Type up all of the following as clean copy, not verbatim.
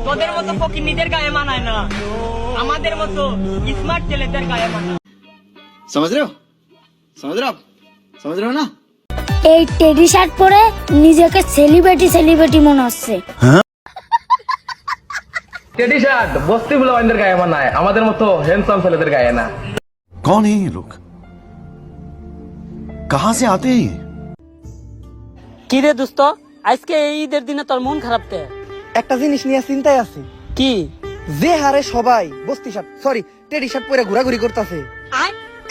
তোদের মতো ফকিন্নিদের গায়ে মানায় না, আমাদের মতো স্মার্ট ছেলেদের গায়ে মানায়। समझ रहे हो समझ रहे हो ना? এই টেডি শার্ট পরে নিজেকে সেলিব্রিটি মনে হচ্ছে। টেডি শার্ট বস্তি বুলাওয়ানদের গায়ে মানায়, আমাদের মতো হ্যান্ডসাম ছেলেদের গায়ে না। कौन है ये लोग? कहां से आते हैं ये? কি রে দোস্ত, আজকে এই ঈদের দিনে তোর মন খারাপ কে? একটা জিনিস নিয়ে চিন্তায় আছি, কি? যে হারে সবাই বস্তি শার্ট টেডি শার্ট পরে ঘোরাঘুরি করতেছে,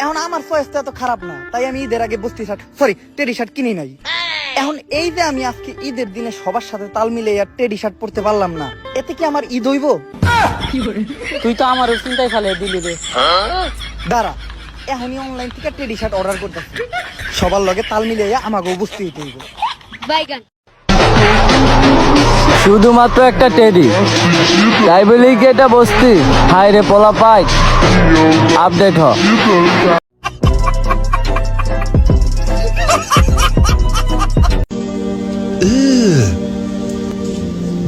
এখন আমার চয়েসটা এত খারাপ না, তাই আমি ঈদের আগে বস্তি শার্ট টেডি শার্ট কিনি নাই। এখন এই যে আমি আজকে ঈদের দিনে সবার সাথে তাল মিলে আর টেডি শার্ট পরতে পারলাম না, এতে কি আমার ঈদ হইব? তুই তো আমার চিন্তায় ফেলে দিলি রে। দাঁড়া, এখনই অনলাইন থেকে টেডি শার্ট অর্ডার করতেছি, সবার লগে তাল মিলে আমাকেও বস্তি হইতে হইব। শুধুমাত্র একটা টেডি, তাই বলি কি এটা বস্তি? হাই রে পোলা পাই, আপডেট হ।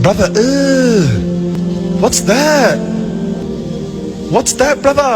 Brother, what's that? What's that, brother?